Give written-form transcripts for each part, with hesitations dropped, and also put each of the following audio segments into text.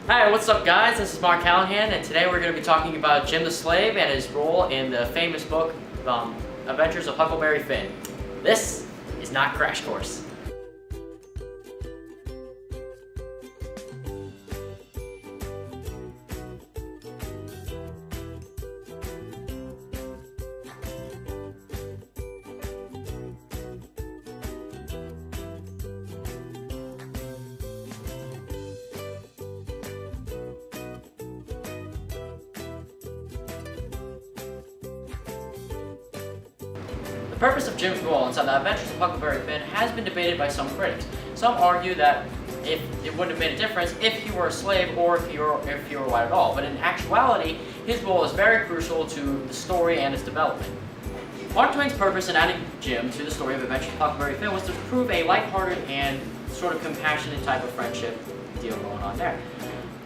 Hi, what's up guys? This is Mark Callahan, and today we're going to be talking about Jim the Slave and his role in the famous book, Adventures of Huckleberry Finn. This is not Crash Course. The purpose of Jim's role inside the Adventures of Huckleberry Finn has been debated by some critics. Some argue that it wouldn't have made a difference if he were a slave or if he were white at all. But in actuality, his role is very crucial to the story and its development. Mark Twain's purpose in adding Jim to the story of Adventures of Huckleberry Finn was to prove a lighthearted and sort of compassionate type of friendship deal going on there.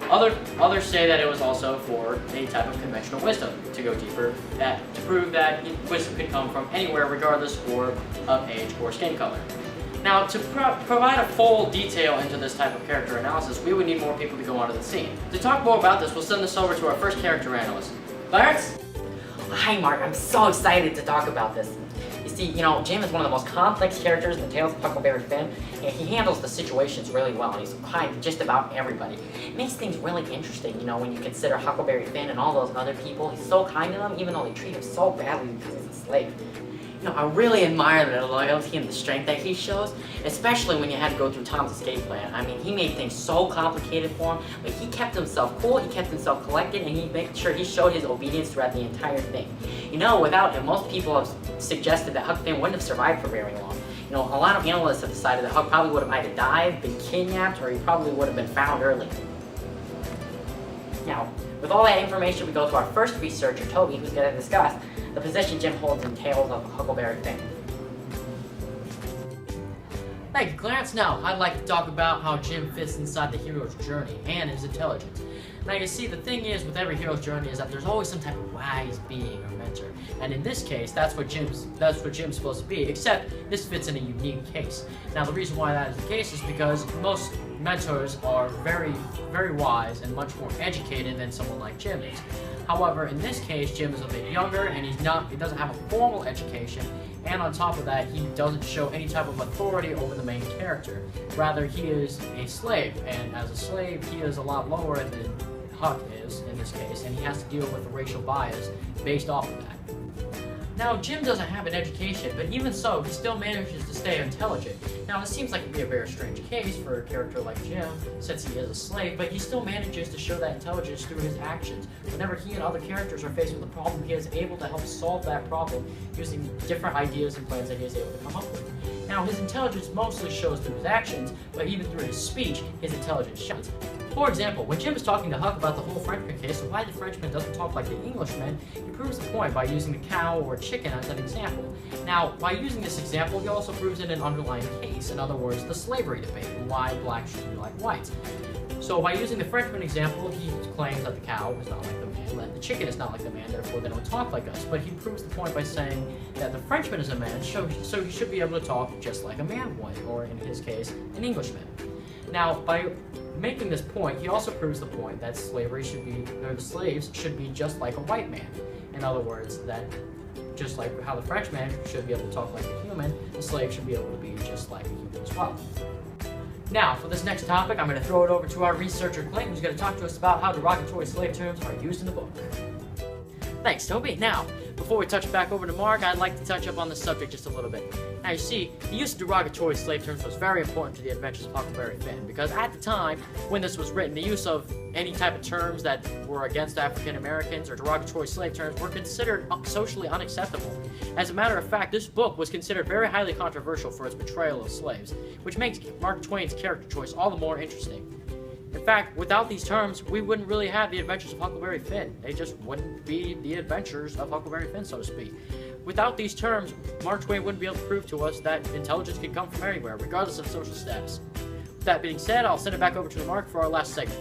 Others say that it was also for a type of conventional wisdom, to go deeper, to prove that wisdom could come from anywhere regardless of age or skin color. Now, to provide a full detail into this type of character analysis, we would need more people to go onto the scene. To talk more about this, we'll send this over to our first character analyst, Clarence. Hi Mark, I'm so excited to talk about this. You see, Jim is one of the most complex characters in the Tales of Huckleberry Finn, and he handles the situations really well, and he's kind to just about everybody. It makes things really interesting, when you consider Huckleberry Finn and all those other people. He's so kind to them, even though they treat him so badly because he's a slave. I really admire the loyalty and the strength that he shows, especially when you had to go through Tom's escape plan. I mean, he made things so complicated for him, but he kept himself cool, he kept himself collected, and he made sure he showed his obedience throughout the entire thing. Without him, most people have suggested that Huck Finn wouldn't have survived for very long. A lot of analysts have decided that Huck probably would have either died, been kidnapped, or he probably would have been found early. Now, with all that information, we go to our first researcher, Toby, who's going to discuss the position Jim holds in Tales of Huckleberry Finn. Thank you, Clarence. Now, I'd like to talk about how Jim fits inside the hero's journey and his intelligence. Now, you see, the thing is with every hero's journey is that there's always some type of wise being or mentor, and in this case, that's what Jim's supposed to be. Except this fits in a unique case. Now, the reason why that is the case is because most mentors are very, very wise and much more educated than someone like Jim is. However, in this case, Jim is a bit younger, and he doesn't have a formal education, and on top of that, he doesn't show any type of authority over the main character. Rather, he is a slave, and as a slave, he is a lot lower than Huck is in this case, and he has to deal with the racial bias based off of that. Now, Jim doesn't have an education, but even so, he still manages to stay intelligent. Now, it seems like it'd be a very strange case for a character like Jim, since he is a slave, but he still manages to show that intelligence through his actions. Whenever he and other characters are faced with a problem, he is able to help solve that problem using different ideas and plans that he is able to come up with. Now, his intelligence mostly shows through his actions, but even through his speech, his intelligence shines. For example, when Jim is talking to Huck about the whole Frenchman case and why the Frenchman doesn't talk like the Englishman, he proves the point by using the cow or chicken as an example. Now, by using this example, he also proves in an underlying case, in other words, the slavery debate, and why blacks should be like whites. So by using the Frenchman example, he claims that the cow is not like the man, that the chicken is not like the man, therefore they don't talk like us. But he proves the point by saying that the Frenchman is a man, so he should be able to talk just like a man would, or in his case, an Englishman. Now, by making this point, he also proves the point that the slaves should be just like a white man. In other words, that just like how the Frenchman should be able to talk like a human, the slave should be able to be just like a human as well. Now, for this next topic, I'm going to throw it over to our researcher, Clayton, who's going to talk to us about how derogatory slave terms are used in the book. Thanks, Toby. Now, before we touch back over to Mark, I'd like to touch up on this subject just a little bit. Now, you see, the use of derogatory slave terms was very important to the Adventures of Huckleberry Finn, because at the time, when this was written, the use of any type of terms that were against African Americans or derogatory slave terms were considered socially unacceptable. As a matter of fact, this book was considered very highly controversial for its portrayal of slaves, which makes Mark Twain's character choice all the more interesting. In fact, without these terms, we wouldn't really have the Adventures of Huckleberry Finn. They just wouldn't be the Adventures of Huckleberry Finn, so to speak. Without these terms, Mark Twain wouldn't be able to prove to us that intelligence could come from anywhere, regardless of social status. With that being said, I'll send it back over to Mark for our last segment.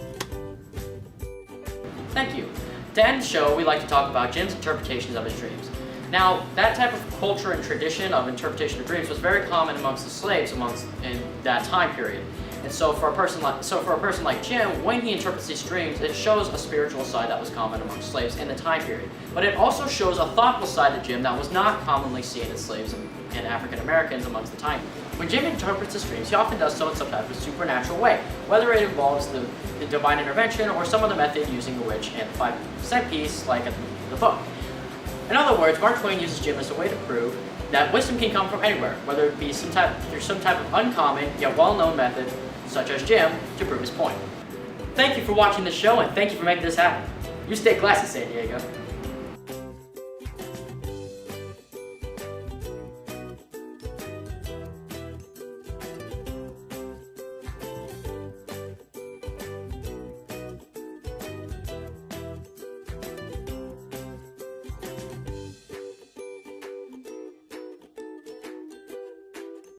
Thank you. To end the show, we like to talk about Jim's interpretations of his dreams. Now, that type of culture and tradition of interpretation of dreams was very common amongst the slaves in that time period. And so for a person like Jim, when he interprets these dreams, it shows a spiritual side that was common among slaves in the time period. But it also shows a thoughtful side to Jim that was not commonly seen in slaves and African Americans amongst the time. When Jim interprets his dreams, he often does so in some type of supernatural way, whether it involves the divine intervention or some other method using a witch and a 5-cent piece like at the beginning of the book. In other words, Mark Twain uses Jim as a way to prove that wisdom can come from anywhere, whether it be through some type of uncommon yet well-known method, such as Jim, to prove his point. Thank you for watching the show, and thank you for making this happen. You stay classy, San Diego.